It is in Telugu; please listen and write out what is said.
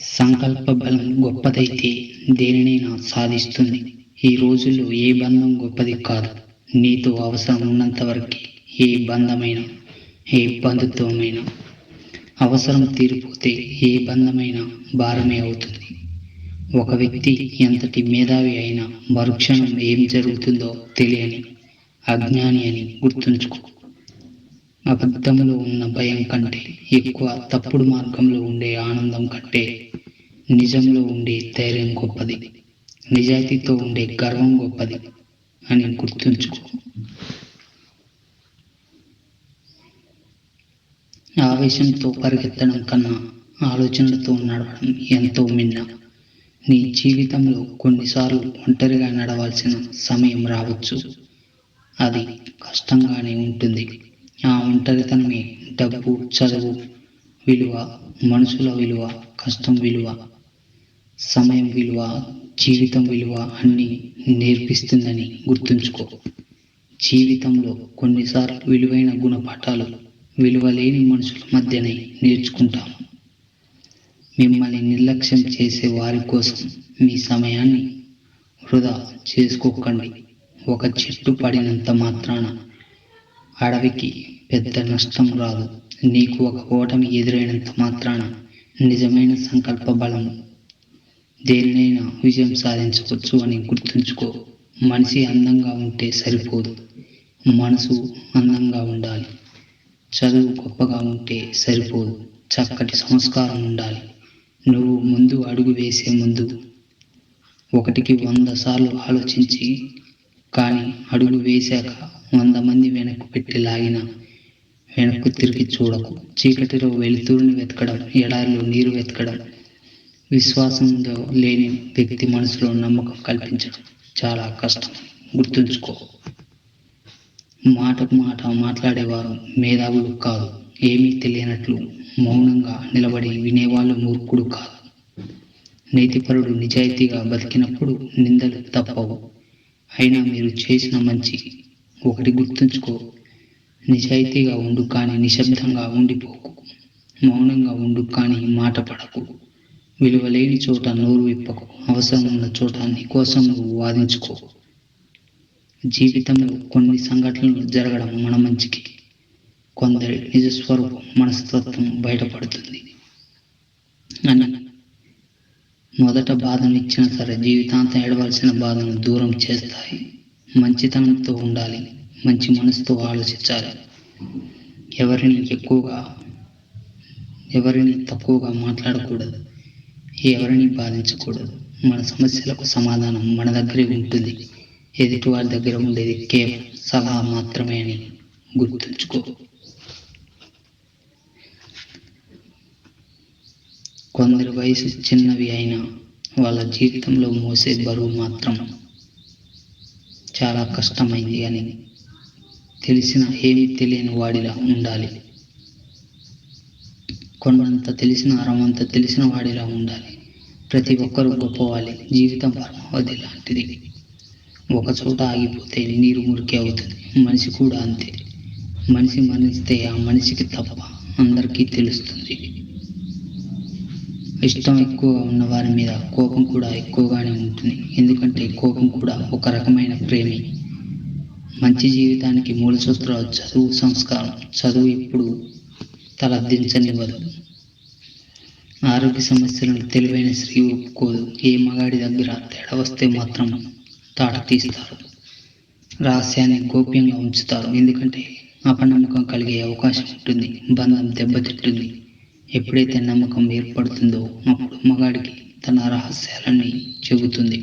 సంకల్ప బలం గొప్పదైతే దేనినైనా సాధిస్తుంది. ఈ రోజుల్లో ఏ బంధం గొప్పది కాదు. నీతో అవసరం ఉన్నంత వరకే ఏ బంధమైనా, ఏ బంధుత్వమైనా. అవసరం తీరిపోతే ఏ బంధమైనా భారమే అవుతుంది. ఒక వ్యక్తి ఎంతటి మేధావి అయినా మరుక్షణం ఏం జరుగుతుందో తెలియని అజ్ఞాని అని గుర్తుంచుకో. అబద్ధంలో ఉన్న భయం కంటే ఎక్కువ తప్పుడు మార్గంలో ఉండే ఆనందం కంటే నిజంలో ఉండే ధైర్యం గొప్పది. నిజాయితీతో ఉండే గర్వం గొప్పది అని గుర్తుంచుకో. ఆవేశంతో పరిగెత్తడం కన్నా ఆలోచనలతో నడవడం ఎంతో మిన్న. నీ జీవితంలో కొన్నిసార్లు ఒంటరిగా నడవాల్సిన సమయం రావచ్చు. అది కష్టంగానే ఉంటుంది. ఆ ఒంటరితనమే డబ్బు, చదువు విలువ, మనుషుల విలువ, కష్టం విలువ, సమయం విలువ, జీవితం విలువ అన్నీ నేర్పిస్తుందని గుర్తుంచుకో. జీవితంలో కొన్నిసార్లు విలువైన గుణపాఠాలు విలువలేని మనుషుల మధ్యనే నేర్చుకుంటాము. మిమ్మల్ని నిర్లక్ష్యం చేసే వారి కోసం మీ సమయాన్ని వృధా చేసుకోకండి. ఒక చెట్టు పడినంత మాత్రాన అడవికి పెద్ద నష్టం రాదు. నీకు ఒక ఓటమి ఎదురైనంత మాత్రాన నిజమైన సంకల్ప బలం దేనినైనా విజయం సాధించవచ్చు అని గుర్తుంచుకో. మనిషి అందంగా ఉంటే సరిపోదు, మనసు అందంగా ఉండాలి. చదువు గొప్పగా ఉంటే సరిపోదు, చక్కటి సంస్కారం ఉండాలి. నువ్వు ముందు అడుగు వేసే ముందు 1కి 100 సార్లు ఆలోచించి, కానీ అడుగు వేశాక 100 మంది వెనక్కు పెట్టి లాగినా వెనక్కు తిరిగి చూడకు. చీకటిలో వెలుతురుని వెతకడం, ఎడారిలో నీరు వెతకడం, విశ్వాసంలో లేని వ్యక్తి మనసులో నమ్మకం కల్పించడం చాలా కష్టం. గుర్తుంచుకో. మాటకు మాట మాట్లాడేవారు మేధావులు కాదు. ఏమీ తెలియనట్లు మౌనంగా నిలబడి వినేవాళ్ళు మూర్ఖుడు కాదు. నీతిపరుడు నిజాయితీగా బతికినప్పుడు నిందలు తప్పవు. అయినా మీరు చేసిన మంచి ఒకటి గుర్తుంచుకో. నిజాయితీగా ఉండు కానీ నిశ్శబ్దంగా ఉండిపోకు. మౌనంగా ఉండు కానీ మాట పడకు. విలువలేని చోట నోరు విప్పకు. అవసరం ఉన్న చోట నీ కోసం నువ్వు వాదించుకో. జీవితంలో కొన్ని సంఘటనలు జరగడం మన మంచికి. కొందరి నిజస్వరూపం మనస్తత్వం బయటపడుతుంది అని మొదట బాధను ఇచ్చినా సరే జీవితాంతం ఏడవలసిన బాధను దూరం చేస్తాయి. మంచితనంతో ఉండాలి, మంచి మనసుతో ఆలోచించాలి. ఎవరిని తక్కువగా మాట్లాడకూడదు, ఎవరిని బాధించకూడదు. మన సమస్యలకు సమాధానం మన దగ్గరే ఉంటుంది. ఎదుటి వారి దగ్గర ఉండేది కేవలం సలహా మాత్రమే అని గుర్తుంచుకో. కొందరి వయసు చిన్నవి అయినా వాళ్ళ జీవితంలో మోసే బరువు మాత్రం చాలా కష్టమైంది అని తెలిసిన ఏమీ తెలియని వాడిలా ఉండాలి. కొండంత తెలిసిన అరవంత తెలిసిన వాడిలా ఉండాలి. ప్రతి ఒక్కరూ గొప్పవాళ్ళే. జీవితం పరమావధి లాంటిది. ఒక చోట ఆగిపోతే నీరు మురికి అవుతుంది. మనిషి కూడా అంతే. మనిషి మరణిస్తే ఆ మనిషికి తప్ప అందరికీ తెలుస్తుంది. ఇష్టం ఎక్కువగా ఉన్న వారి మీద కోపం కూడా ఎక్కువగానే ఉంటుంది. ఎందుకంటే కోపం కూడా ఒక రకమైన ప్రేమే. మంచి జీవితానికి మూల సూత్రాలు చదువు, సంస్కారం. చదువు ఎప్పుడు తలదించనివ్వదు. ఆరోగ్య సమస్యలను తెలివైన స్త్రీ ఒప్పుకోదు. ఏ మగాడి దగ్గర తేడా వస్తే మాత్రం తాట తీస్తారు. రహస్యాన్ని గోప్యంగా ఉంచుతారు. ఎందుకంటే అపనమ్మకం కలిగే అవకాశం ఉంటుంది. బంధం దెబ్బతింటుంది. ఎప్పుడైతే నమ్మకం ఏర్పడుతుందో అప్పుడు మగాడికి తన రహస్యాలన్నీ చెబుతుంది.